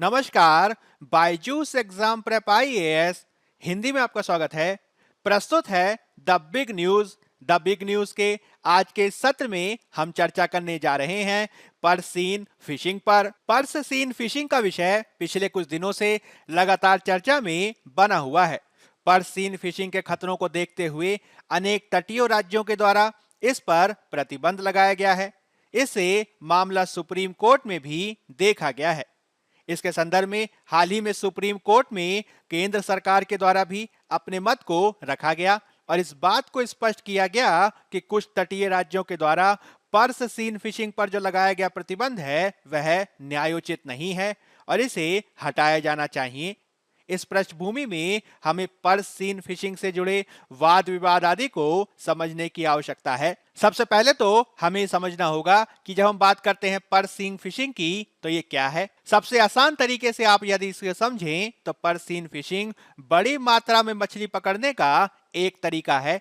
नमस्कार। Byju's exam prep IAS Hindi में आपका स्वागत है। प्रस्तुत है the big news. The big news के आज के सत्र में हम चर्चा करने जा रहे हैं पर्स सीन फिशिंग पर। पर्स सीन फिशिंग का विषय पिछले कुछ दिनों से लगातार चर्चा में बना हुआ है। पर्स सीन फिशिंग के खतरों को देखते हुए अनेक तटीय राज्यों के द्वारा इस पर प्रतिबंध लगाया गया है। इससे मामला सुप्रीम कोर्ट में भी देखा गया है। इसके संदर्भ में हाल ही में सुप्रीम कोर्ट में केंद्र सरकार के द्वारा भी अपने मत को रखा गया और इस बात को स्पष्ट किया गया कि कुछ तटीय राज्यों के द्वारा पर्स सीन फिशिंग पर जो लगाया गया प्रतिबंध है वह न्यायोचित नहीं है और इसे हटाया जाना चाहिए। इस पृष्ठभूमि में हमें पर्स सीन फिशिंग से जुड़े वाद विवाद आदि को समझने की आवश्यकता है। सबसे पहले तो हमें समझना होगा कि जब हम बात करते हैं पर्स सीन फिशिंग की तो ये क्या है। सबसे आसान तरीके से आप यदि इसे समझें तो पर्स सीन फिशिंग बड़ी मात्रा में मछली पकड़ने का एक तरीका है।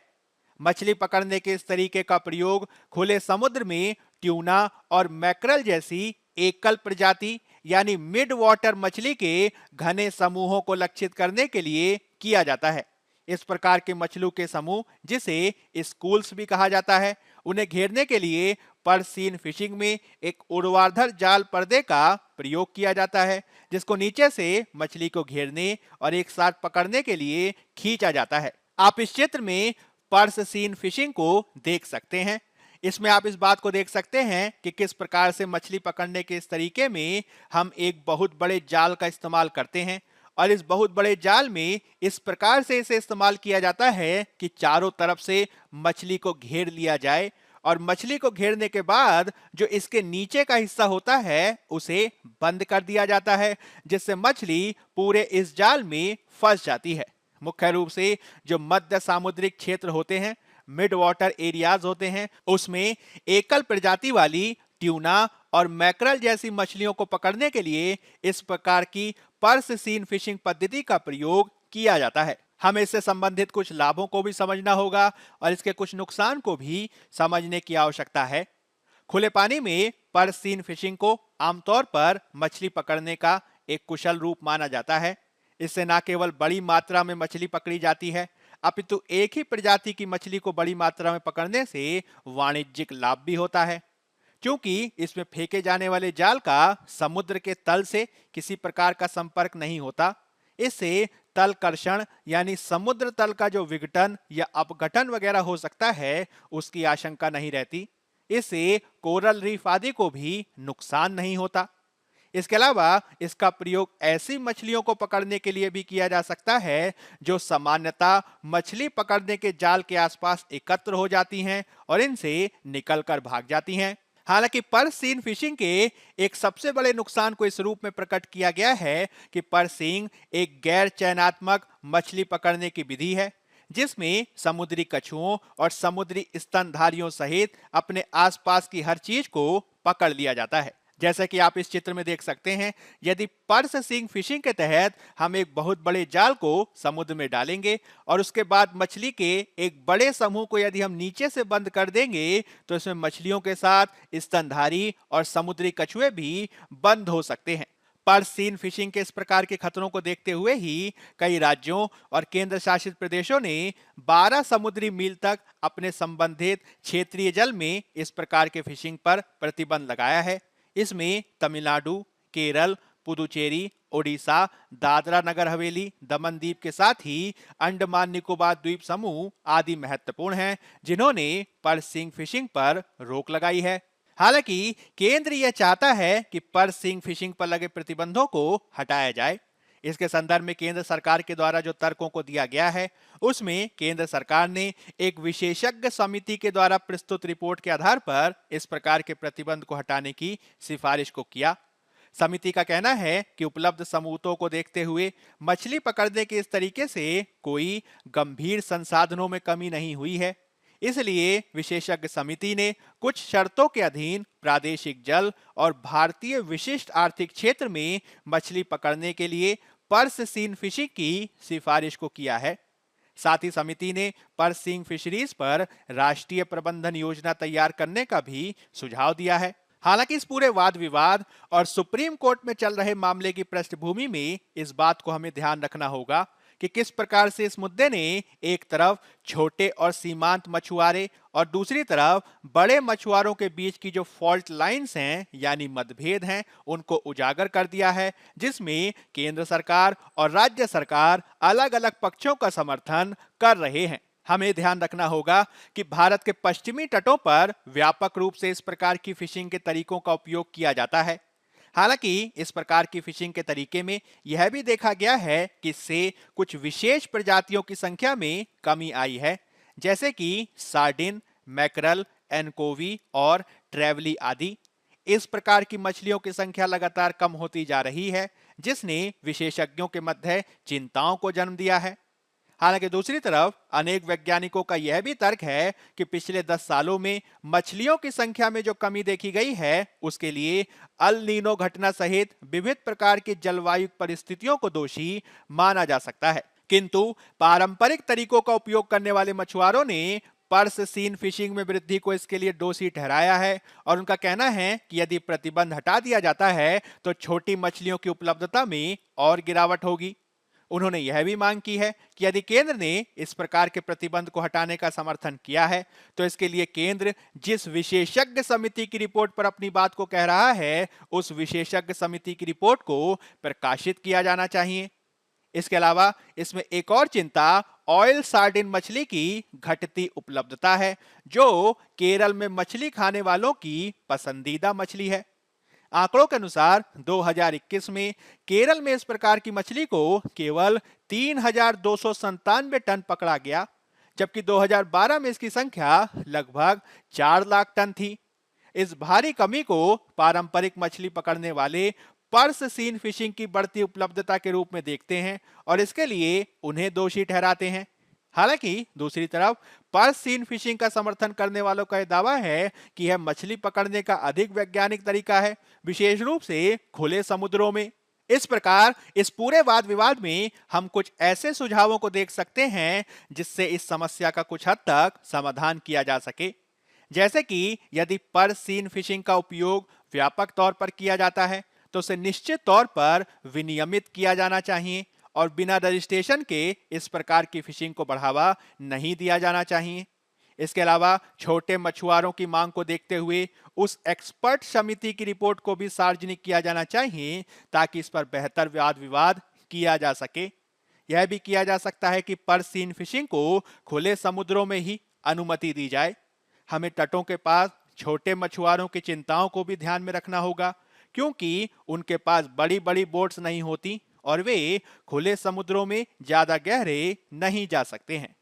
मछली पकड़ने के इस तरीके का प्रयोग खुले समुद्र में ट्यूना और मैकरल जैसी एकल प्रजाति यानी मिड वाटर मछली के घने समूहों को लक्षित करने के लिए किया जाता है। इस प्रकार के मछलियों के समूह, जिसे स्कूल्स भी कहा जाता है, उन्हें घेरने के लिए पर्स सीन फिशिंग में एक ऊर्ध्वाधर जाल पर्दे का प्रयोग किया जाता है, जिसको नीचे से मछली को घेरने और एक साथ पकड़ने के लिए खींचा जाता है। आप इस चित्र में पर्स सीन फिशिंग को देख सकते हैं। इसमें आप इस बात को देख सकते हैं कि किस प्रकार से मछली पकड़ने के इस तरीके में हम एक बहुत बड़े जाल का इस्तेमाल करते हैं और इस बहुत बड़े जाल में इस प्रकार से इसे इस्तेमाल किया जाता है कि चारों तरफ से मछली को घेर लिया जाए और मछली को घेरने के बाद जो इसके नीचे का हिस्सा होता है उसे बंद कर दिया जाता है, जिससे मछली पूरे इस जाल में फंस जाती है। मुख्य रूप से जो मध्य सामुद्रिक क्षेत्र होते हैं, मिड वाटर एरियाज होते हैं, उसमें एकल प्रजाति वाली ट्यूना और मैकरल जैसी मछलियों को पकड़ने के लिए इस प्रकार की पर्स सीन फिशिंग पद्धति का प्रयोग किया जाता है। हमें इससे संबंधित कुछ लाभों को भी समझना होगा और इसके कुछ नुकसान को भी समझने की आवश्यकता है। खुले पानी में पर्स सीन फिशिंग को आमतौर पर मछली पकड़ने का एक कुशल रूप माना जाता है। इससे न केवल बड़ी मात्रा में मछली पकड़ी जाती है, अपितु एक ही प्रजाति की मछली को बड़ी मात्रा में पकड़ने से वाणिज्यिक लाभ भी होता है। क्योंकि इसमें फेंके जाने वाले जाल का समुद्र के तल से किसी प्रकार का संपर्क नहीं होता, इससे तल कर्षण यानी समुद्र तल का जो विघटन या अपघटन वगैरह हो सकता है उसकी आशंका नहीं रहती। इससे कोरल रीफ आदि को भी नुकसान नहीं होता। इसके अलावा इसका प्रयोग ऐसी मछलियों को पकड़ने के लिए भी किया जा सकता है जो सामान्यतः मछली पकड़ने के जाल के आसपास एकत्र हो जाती हैं और इनसे निकलकर भाग जाती हैं। हालांकि पर्स सीन फिशिंग के एक सबसे बड़े नुकसान को इस रूप में प्रकट किया गया है कि पर्स सीन एक गैर चयनात्मक मछली पकड़ने की विधि है, जिसमें समुद्री कछुओं और समुद्री स्तनधारियों सहित अपने आसपास की हर चीज को पकड़ लिया जाता है। जैसा कि आप इस चित्र में देख सकते हैं, यदि पर्स सीन फिशिंग के तहत हम एक बहुत बड़े जाल को समुद्र में डालेंगे और उसके बाद मछली के एक बड़े समूह को यदि हम नीचे से बंद कर देंगे तो इसमें मछलियों के साथ स्तनधारी और समुद्री कछुए भी बंद हो सकते हैं। पर्स सीन फिशिंग के इस प्रकार के खतरों को देखते हुए ही कई राज्यों और केंद्र शासित प्रदेशों ने 12 समुद्री मील तक अपने संबंधित क्षेत्रीय जल में इस प्रकार के फिशिंग पर प्रतिबंध लगाया है। इसमें तमिलनाडु, केरल, पुदुचेरी, ओडिशा, दादरा नगर हवेली, दमन दीव के साथ ही अंडमान निकोबार द्वीप समूह आदि महत्वपूर्ण हैं, जिन्होंने पर्स सीन फिशिंग पर रोक लगाई है। हालांकि केंद्र यह चाहता है कि पर्स सीन फिशिंग पर लगे प्रतिबंधों को हटाया जाए। इसके संदर्भ में केंद्र सरकार के द्वारा जो तर्कों को दिया गया है उसमें केंद्र सरकार ने एक विशेषज्ञ समिति के द्वारा प्रस्तुत रिपोर्ट के आधार पर इस प्रकार के प्रतिबंध को हटाने की सिफारिश को किया। समिति का कहना है कि उपलब्ध सबूतों को देखते हुए मछली पकड़ने के इस तरीके से कोई गंभीर संसाधनों में कमी नहीं हुई है। इसलिए विशेषज्ञ समिति ने कुछ शर्तों के अधीन प्रादेशिक जल और भारतीय विशिष्ट आर्थिक क्षेत्र में मछली पकड़ने के लिए पर्स सीन फिशिंग की सिफारिश को किया है। साथ ही समिति ने पर्स सीन फिशरीज पर राष्ट्रीय प्रबंधन योजना तैयार करने का भी सुझाव दिया है। हालांकि इस पूरे वाद विवाद और सुप्रीम कोर्ट में चल रहे मामले की पृष्ठभूमि में इस बात को हमें ध्यान रखना होगा कि किस प्रकार से इस मुद्दे ने एक तरफ छोटे और सीमांत मछुआरे और दूसरी तरफ बड़े मछुआरों के बीच की जो फॉल्ट लाइंस हैं यानी मतभेद हैं उनको उजागर कर दिया है, जिसमें केंद्र सरकार और राज्य सरकार अलग अलग पक्षों का समर्थन कर रहे हैं। हमें ध्यान रखना होगा कि भारत के पश्चिमी तटों पर व्यापक रूप से इस प्रकार की फिशिंग के तरीकों का उपयोग किया जाता है। हालांकि इस प्रकार की फिशिंग के तरीके में यह भी देखा गया है कि इससे कुछ विशेष प्रजातियों की संख्या में कमी आई है, जैसे कि सार्डिन, मैकरल, एनकोवी और ट्रेवली आदि। इस प्रकार की मछलियों की संख्या लगातार कम होती जा रही है, जिसने विशेषज्ञों के मध्य चिंताओं को जन्म दिया है। हालांकि दूसरी तरफ अनेक वैज्ञानिकों का यह भी तर्क है कि पिछले 10 सालों में मछलियों की संख्या में जो कमी देखी गई है उसके लिए अल नीनो घटना सहित विविध प्रकार की जलवायु परिस्थितियों को दोषी माना जा सकता है। किंतु पारंपरिक तरीकों का उपयोग करने वाले मछुआरों ने पर्स सीन फिशिंग में वृद्धि को इसके लिए दोषी ठहराया है और उनका कहना है कि यदि प्रतिबंध हटा दिया जाता है तो छोटी मछलियों की उपलब्धता में और गिरावट होगी। उन्होंने यह भी मांग की है कि यदि केंद्र ने इस प्रकार के प्रतिबंध को हटाने का समर्थन किया है तो इसके लिए केंद्र जिस विशेषज्ञ समिति की रिपोर्ट पर अपनी बात को कह रहा है उस विशेषज्ञ समिति की रिपोर्ट को प्रकाशित किया जाना चाहिए। इसके अलावा इसमें एक और चिंता ऑयल सार्डिन मछली की घटती उपलब्धता है, जो केरल में मछली खाने वालों की पसंदीदा मछली है। आंकड़ों के अनुसार 2021 में केरल में इस प्रकार की मछली को केवल 3,297 टन पकड़ा गया, जबकि 2012 में इसकी संख्या लगभग 4 लाख टन थी। इस भारी कमी को पारंपरिक मछली पकड़ने वाले पर्स सीन फिशिंग की बढ़ती उपलब्धता के रूप में देखते हैं और इसके लिए उन्हें दोषी ठहराते हैं। हालांकि दूसरी तरफ पर्स सीन फिशिंग का समर्थन करने वालों का यह दावा है कि यह मछली पकड़ने का अधिक वैज्ञानिक तरीका है, विशेष रूप से खुले समुद्रों में। इस प्रकार इस पूरे वाद विवाद में हम कुछ ऐसे सुझावों को देख सकते हैं जिससे इस समस्या का कुछ हद तक समाधान किया जा सके। जैसे कि यदि पर्स सीन फिशिंग का उपयोग व्यापक तौर पर किया जाता है तो उसे निश्चित तौर पर विनियमित किया जाना चाहिए और बिना रजिस्ट्रेशन के इस प्रकार की फिशिंग को बढ़ावा नहीं दिया जाना चाहिए। इसके अलावा छोटे मछुआरों की मांग को देखते हुए उस एक्सपर्ट समिति की रिपोर्ट को भी सार्वजनिक किया जाना चाहिए ताकि इस पर बेहतर वाद विवाद किया जा सके। यह भी किया जा सकता है कि पर्स सीन फिशिंग को खुले समुद्रों में ही अनुमति दी जाए। हमें तटों के पास छोटे मछुआरों की चिंताओं को भी ध्यान में रखना होगा, क्योंकि उनके पास बड़ी बड़ी बोट्स नहीं होती और वे खुले समुद्रों में ज्यादा गहरे नहीं जा सकते हैं।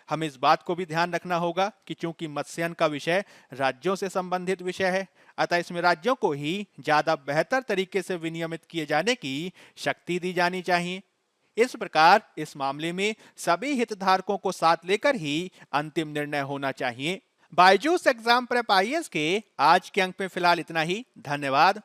हमें इस बात को भी ध्यान रखना होगा कि चूंकि मत्स्यन का विषय राज्यों से संबंधित विषय है, अतः इसमें राज्यों को ही ज्यादा बेहतर तरीके से विनियमित किए जाने की शक्ति दी जानी चाहिए। इस प्रकार इस मामले में सभी हितधारकों को साथ लेकर ही अंतिम निर्णय होना चाहिए। बायजूस एग्जाम प्रेप आईएएस के आज के अंक में फिलहाल इतना ही। धन्यवाद।